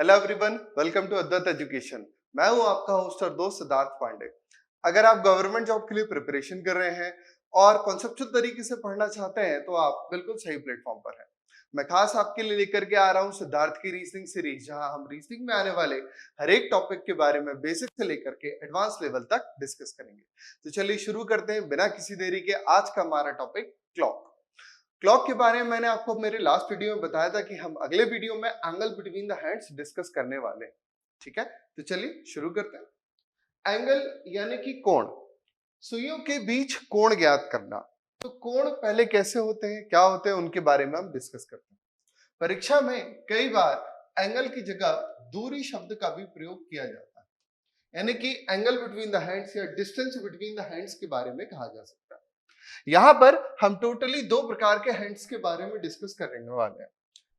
Hello everyone, welcome to Advait education. मैं हूं आपका होस्ट और दोस्त सिद्धार्थ पांडे। अगर आप गवर्नमेंट जॉब के लिए प्रिपरेशन कर रहे हैं और कॉन्सेप्चुअल तरीके से पढ़ना चाहते हैं तो आप बिल्कुल सही प्लेटफॉर्म पर हैं। मैं खास आपके लिए लेकर के आ रहा हूं सिद्धार्थ की रीजनिंग सीरीज, जहां हम रीजनिंग में आने वाले हर एक टॉपिक के बारे में बेसिक से लेकर के एडवांस लेवल तक डिस्कस करेंगे। तो चलिए शुरू करते हैं बिना किसी देरी के। आज का हमारा टॉपिक क्लॉक। क्लॉक के बारे में मैंने आपको मेरे लास्ट वीडियो में बताया था कि हम अगले वीडियो में angle between the hands discuss करने वाले हैं। ठीक है, तो चलिए शुरू करते हैं। एंगल यानी कि कोण, सुइयों के बीच कोण ज्ञात करना। तो कोण पहले कैसे होते हैं, क्या होते हैं, उनके बारे में हम डिस्कस करते हैं। परीक्षा में कई बार एंगल की जगह दूरी शब्द का भी प्रयोग किया जाता है, यानी कि एंगल बिटवीन द हैंड्स या डिस्टेंस बिटवीन द हैंड्स के बारे में कहा जा सकता है। यहां पर हम टोटली दो प्रकार के हैंड्स के बारे में डिस्कस करने वाले हैं।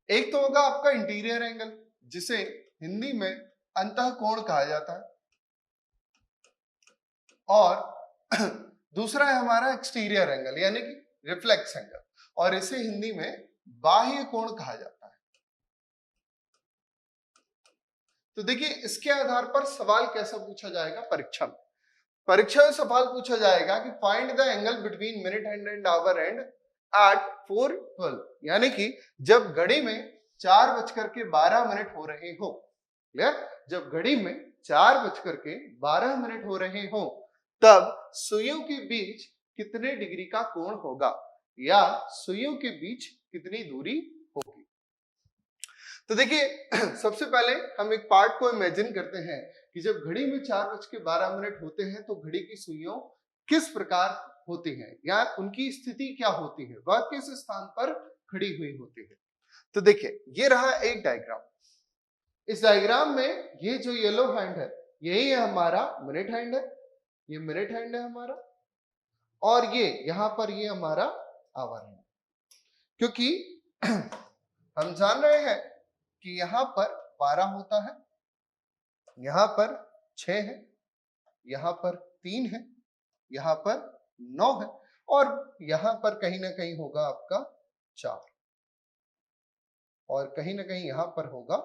एक तो होगा आपका इंटीरियर एंगल, जिसे हिंदी में अंतःकोण कहा जाता है, और दूसरा है हमारा एक्सटीरियर एंगल यानी कि रिफ्लेक्स एंगल, और इसे हिंदी में बाह्य कोण कहा जाता है। तो देखिए, इसके आधार पर सवाल कैसा पूछा जाएगा परीक्षा में। परीक्षा में सवाल पूछा जाएगा कि find the angle between minute hand and hour hand at 4:12, यानी कि जब घड़ी में 4:12 हो रहे हो। क्लियर? जब घड़ी में 4:12 हो रहे हो तब सुइयों के बीच कितने डिग्री का कोण होगा, या सुइयों के बीच कितनी दूरी होगी। तो देखिए सबसे पहले हम एक पार्ट को इमेजिन करते हैं कि जब घड़ी में 4:12 होते हैं तो घड़ी की सुइयों किस प्रकार होती हैं, या उनकी स्थिति क्या होती है, वह किस स्थान पर खड़ी हुई होती है। तो देखिए, ये रहा एक डायग्राम। इस डायग्राम में ये जो येलो हैंड है यही है हमारा मिनट हैंड है, ये मिनट हैंड है हमारा, और ये यहां पर ये हमारा आवर हैंड। क्योंकि हम जान रहे हैं कि यहां पर 12 होता है, यहां पर 6 है, यहां पर 3 है, यहां पर 9 है, और यहां पर कहीं ना कहीं होगा आपका 4, और कहीं ना कहीं यहां पर होगा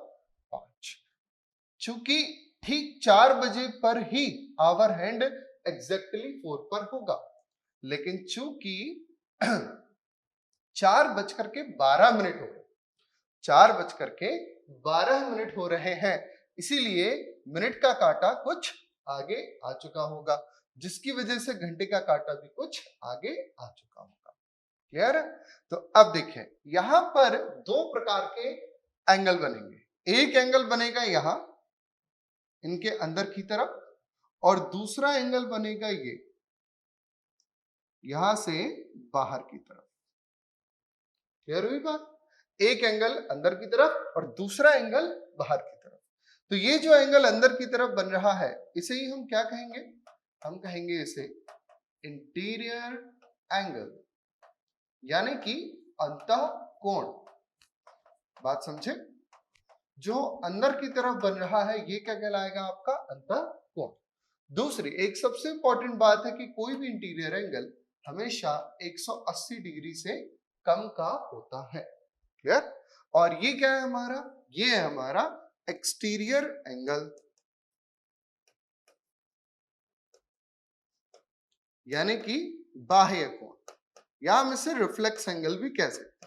5। चूंकि ठीक 4 बजे पर ही आवर हैंड एग्जैक्टली 4 पर होगा, लेकिन चूंकि 4:12 हो रहे 4:12 हो रहे हैं, इसीलिए मिनट का कांटा कुछ आगे आ चुका होगा, जिसकी वजह से घंटे का कांटा भी कुछ आगे आ चुका होगा। क्लियर है? तो अब देखें, यहां पर दो प्रकार के एंगल बनेंगे। एक एंगल बनेगा यहां इनके अंदर की तरफ, और दूसरा एंगल बनेगा ये यहां से बाहर की तरफ। क्लियर हुई बात? एक एंगल अंदर की तरफ और दूसरा एंगल बाहर की तरफ। तो ये जो एंगल अंदर की तरफ बन रहा है इसे ही हम क्या कहेंगे? हम कहेंगे इसे इंटीरियर एंगल, यानी कि अंतःकोण। बात समझे? जो अंदर की तरफ बन रहा है ये क्या कहलाएगा? आपका अंतःकोण। दूसरी एक सबसे इंपॉर्टेंट बात है कि कोई भी इंटीरियर एंगल हमेशा 180 डिग्री से कम का होता है। क्लियर? और ये क्या है हमारा? ये है हमारा एक्सटीरियर एंगल, यानी कि बाह्य कोण, या हम इसे रिफ्लेक्स एंगल भी कह सकते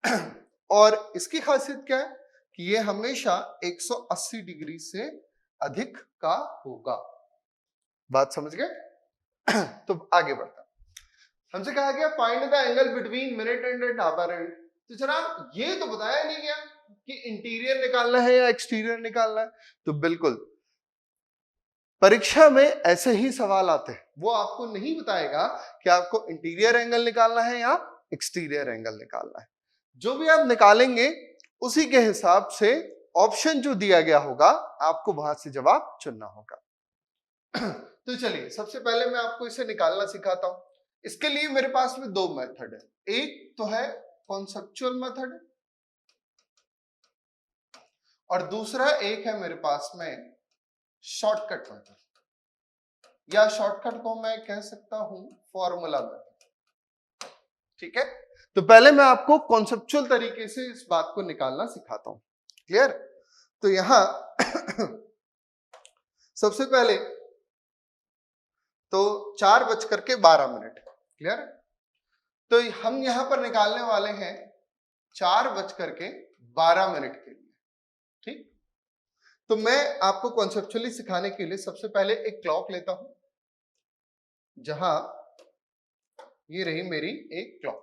हैं। और इसकी खासियत क्या है कि ये हमेशा 180 डिग्री से अधिक का होगा। बात समझ गए? तो आगे बढ़ता, हमसे कहा गया find the angle between minute hand and hour hand. तो जनाब ये तो बताया नहीं गया कि इंटीरियर निकालना है या एक्सटीरियर निकालना है। तो बिल्कुल परीक्षा में ऐसे ही सवाल आते हैं, वो आपको नहीं बताएगा कि आपको इंटीरियर एंगल निकालना है या एक्सटीरियर एंगल निकालना है। जो भी आप निकालेंगे उसी के हिसाब से ऑप्शन जो दिया गया होगा आपको वहां से जवाब चुनना होगा। तो चलिए सबसे पहले मैं आपको इसे निकालना सिखाता हूं। इसके लिए मेरे पास में दो मेथड है। एक तो है कॉन्सेप्चुअल मेथड, और दूसरा एक है मेरे पास में शॉर्टकट मेथड, या शॉर्टकट को मैं कह सकता हूं फॉर्मूला मेथड। ठीक है, तो पहले मैं आपको कॉन्सेप्चुअल तरीके से इस बात को निकालना सिखाता हूं। क्लियर? तो यहां सबसे पहले तो 4:12 क्लियर? तो हम यहां पर निकालने वाले हैं 4:12 के लिए, ठीक? तो मैं आपको कॉन्सेप्चुअली सिखाने के लिए सबसे पहले एक क्लॉक लेता हूं, जहां ये रही मेरी एक क्लॉक।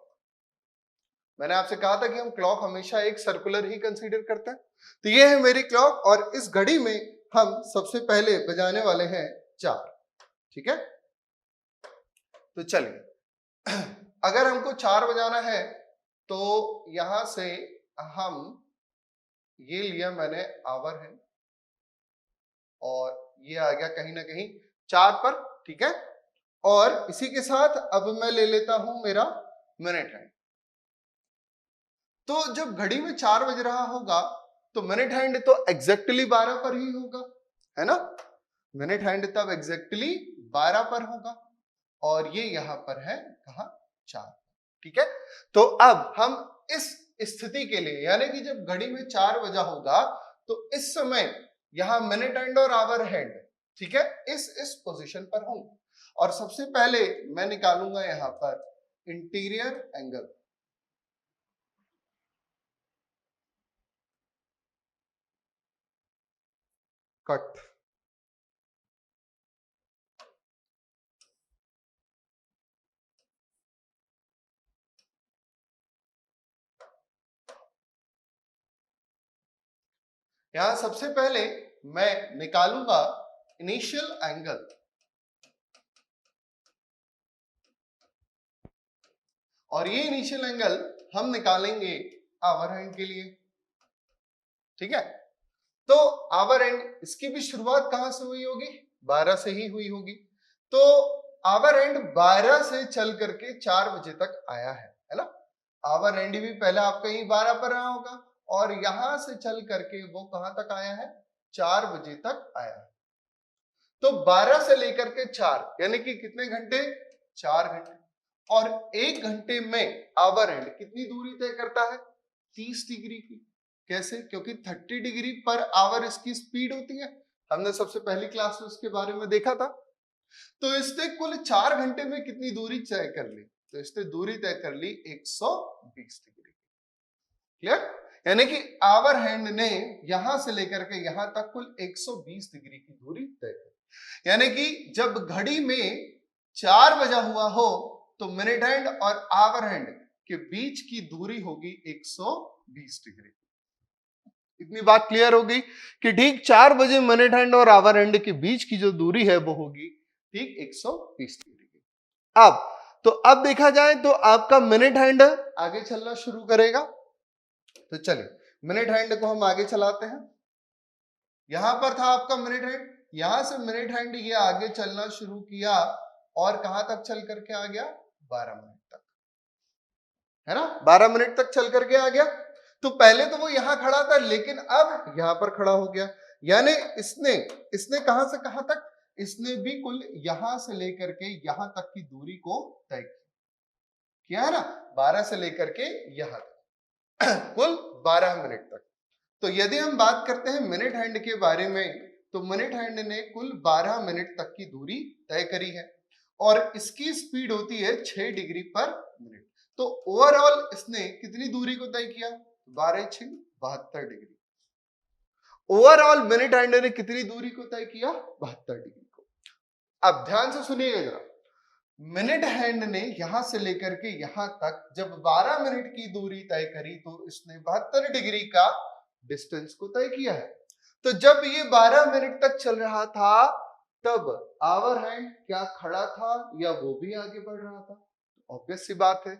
मैंने आपसे कहा था कि हम क्लॉक हमेशा एक सर्कुलर ही कंसीडर करते हैं। तो ये है मेरी क्लॉक और इस घड़ी में हम सबसे पहले बजाने वाले हैं 4, ठीक है? तो चलिए, अगर हमको 4 बजाना है तो यहां से हम ये लिया मैंने आवर है और ये आ गया कहीं ना कहीं 4 पर, ठीक है? और इसी के साथ अब मैं ले लेता हूं मेरा मिनट हैंड। तो जब घड़ी में 4 बज रहा होगा तो मिनट हैंड तो एग्जैक्टली 12 पर ही होगा, है ना? मिनट हैंड तब एग्जैक्टली 12 पर होगा और ये यहां पर है कहा 4, ठीक है? तो अब हम इस स्थिति के लिए, यानी कि जब घड़ी में 4 बजा होगा तो इस समय यहां मिनट हैंड और आवर हैंड, ठीक है, इस पोजीशन पर होंगे। और सबसे पहले मैं निकालूंगा यहां पर इंटीरियर एंगल, कट। यहां सबसे पहले मैं निकालूंगा इनिशियल एंगल, और ये इनिशियल एंगल हम निकालेंगे आवर हैंड के लिए, ठीक है? तो आवर एंड, इसकी भी शुरुआत कहां से हुई होगी? 12 से ही हुई होगी। तो आवर एंड 12 से चल करके 4 बजे तक आया है ना? आवर एंड भी पहले आपका यही 12 पर रहा होगा और यहां से चल करके वो कहां तक आया है? 4 बजे तक आया है। तो 12 से लेकर के 4 यानी कि कितने घंटे? 4 घंटे। और 1 घंटे में आवर एंड कितनी दूरी तय करता है? 30 डिग्री की। कैसे? क्योंकि 30 डिग्री पर आवर इसकी स्पीड होती है, हमने सबसे पहली क्लास में इसके बारे में देखा था। तो इसने कुल 4 घंटे में कितनी दूरी तय कर ली? तो इसने दूरी तय कर ली 120 डिग्री। क्लियर? यानी कि आवर हैंड ने यहां से लेकर के यहां तक कुल 120 डिग्री की दूरी तय की। यानी कि जब घड़ी में 4 बजा हुआ हो तो मिनट हैंड और आवर हैंड के बीच की दूरी होगी 120 डिग्री। इतनी बात क्लियर हो गई कि ठीक 4 बजे मिनट हैंड और आवर हैंड के बीच की जो दूरी है वो होगी ठीक 120 डिग्री की। अब देखा जाए तो आपका मिनट हैंड आगे चलना शुरू करेगा। तो चलिए मिनट हैंड को हम आगे चलाते हैं। यहां पर था आपका मिनट हैंड, यहां से मिनट हैंड ये आगे चलना शुरू किया और कहां तक चल करके आ गया? 12 मिनट तक, है ना? 12 मिनट तक चल करके आ गया। तो पहले तो वो यहां खड़ा था लेकिन अब यहां पर खड़ा हो गया, यानी इसने कहां से कहां तक? इसने भी कुल यहां से लेकर के यहां तक की दूरी को तय किया, है ना? 12 से लेकर के यहां तक कुल 12 मिनट तक। तो यदि हम बात करते हैं मिनट हैंड के बारे में, तो मिनट हैंड ने कुल 12 मिनट तक की दूरी तय करी है और इसकी स्पीड होती है 6 डिग्री पर मिनट। तो ओवरऑल इसने कितनी दूरी को तय किया? 12 6 72 डिग्री। ओवरऑल मिनट हैंड ने कितनी दूरी को तय किया? 72 डिग्री को। अब ध्यान से सुनिएगा जरा, मिनट हैंड ने यहां से लेकर के यहां तक जब 12 मिनट की दूरी तय करी तो इसने 72 डिग्री का डिस्टेंस को तय किया है। तो जब ये 12 मिनट तक चल रहा था तब आवर हैंड क्या खड़ा था या वो भी आगे बढ़ रहा था? ऑब्वियस सी बात है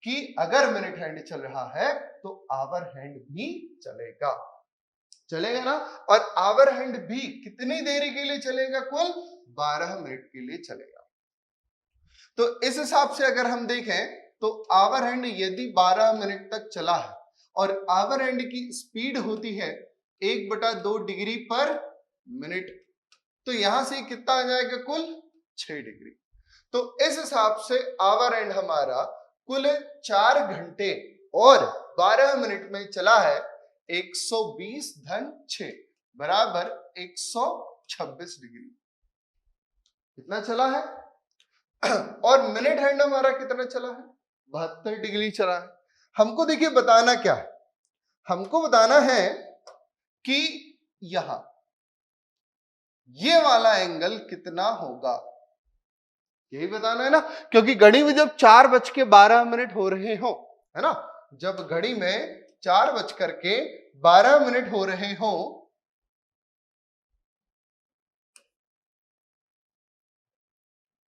कि अगर मिनट हैंड चल रहा है तो आवर हैंड भी चलेगा ना? और आवर हैंड भी कितनी देरी के लिए चलेगा? कुल 12 मिनट के लिए चलेगा। तो इस हिसाब से अगर हम देखें तो आवर हैंड यदि 12 मिनट तक चला है और आवर हैंड की स्पीड होती है 1/2 डिग्री पर मिनट, तो यहां से कितना आ जाएगा? कुल 6 डिग्री। तो इस हिसाब से आवर हैंड हमारा कुल 4 घंटे और 12 मिनट में चला है, 120 धन 6 बराबर 126 डिग्री। कितना चला है? और मिनट हैंड हमारा कितना चला है? 72 डिग्री चला है। हमको देखिए बताना क्या है, हमको बताना है कि यहां ये वाला एंगल कितना होगा, यही बताना है ना, क्योंकि घड़ी में जब 4:12 हो रहे हो, है ना, जब घड़ी में 4:12 हो रहे हो,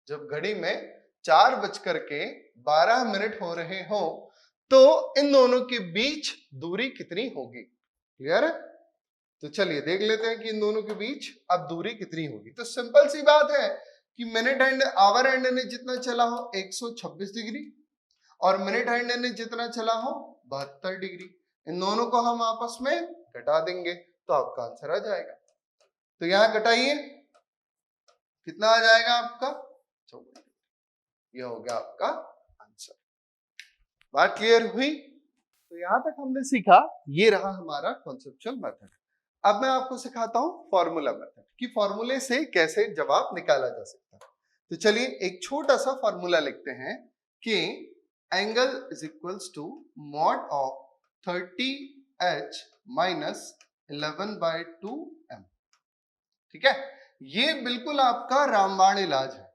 जब घड़ी में 4:12 हो रहे हो, तो इन दोनों के बीच दूरी कितनी होगी? क्लियर है? तो चलिए देख लेते हैं कि इन दोनों के बीच अब दूरी कितनी होगी। तो सिंपल सी बात है कि मिनट हैंड आवर हैंड ने जितना चला हो 126 डिग्री और मिनट हैंड ने जितना चला हो 72 डिग्री, इन दोनों को हम आपस में घटा देंगे तो आपका आंसर आ जाएगा। तो यहां घटाइए, कितना आ जाएगा आपका? 54। यह हो गया आपका आंसर। बात क्लियर हुई? तो यहां तक हमने सीखा, ये रहा हमारा कॉन्सेप्चुअल मेथड। अब मैं आपको सिखाता हूं फॉर्मूला मेथड कि फॉर्मूले से कैसे जवाब निकाला जा सकता है। तो चलिए एक छोटा सा फॉर्मूला लिखते हैं कि angle is equals to mod of 30h minus 11/2m। ठीक है, ये बिल्कुल आपका रामबाण इलाज है,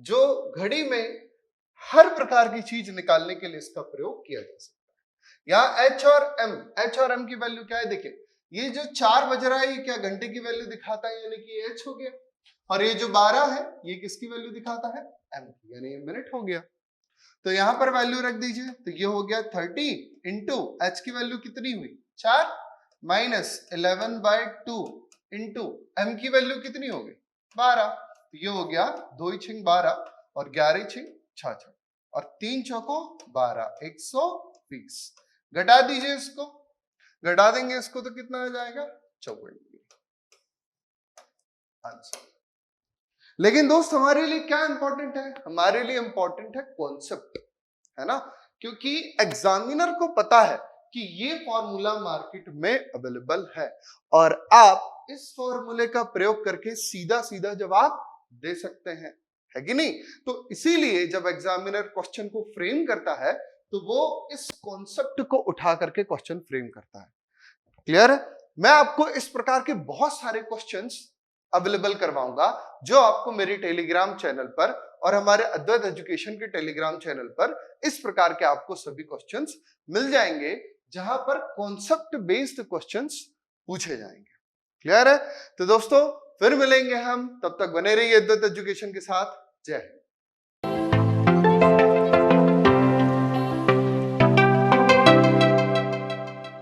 जो घड़ी में हर प्रकार की चीज निकालने के लिए इसका प्रयोग किया जा सकता है। यहाँ H और M की वैल्यू क्या है? देखिए ये जो 4 बज रहा है, ये क्या घंटे की वैल्यू दिखाता है, यानी कि H हो गया, और ये जो 12 है ये किसकी वैल्यू दिखाता है? M की, यानी ये मिनट हो गया। तो यहां पर वैल्यू रख दीजिए, तो ये हो गया 30 इंटू H की वैल्यू कितनी हुई? 4 माइनस 11/2 इंटू M की वैल्यू कितनी हो गई? 12। तो ये हो गया 2 12 और 11 66 और 3 चौको 12, 120। घटा दीजिए इसको, घटा देंगे इसको तो कितना आ जाएगा? 54 डिग्री आंसर। लेकिन दोस्त हमारे लिए क्या इंपॉर्टेंट है? हमारे लिए इंपॉर्टेंट है कॉन्सेप्ट, है ना, क्योंकि एग्जामिनर को पता है कि ये फॉर्मूला मार्केट में अवेलेबल है और आप इस फॉर्मूले का प्रयोग करके सीधा सीधा जवाब दे सकते हैं, है कि नहीं? तो इसीलिए जब एग्जामिनर क्वेश्चन को फ्रेम करता है तो वो इस कॉन्सेप्ट को उठा करके क्वेश्चन फ्रेम करता है। क्लियर है? मैं आपको इस प्रकार के बहुत सारे क्वेश्चंस अवेलेबल करवाऊंगा जो आपको मेरे टेलीग्राम चैनल पर और हमारे अद्वैत एजुकेशन के टेलीग्राम चैनल पर इस प्रकार के आपको सभी क्वेश्चंस मिल जाएंगे, जहां पर कॉन्सेप्ट बेस्ड क्वेश्चंस पूछे जाएंगे। क्लियर है? तो दोस्तों फिर मिलेंगे हम, तब तक बने रहिए अद्वैत एजुकेशन के साथ। जय हिंद।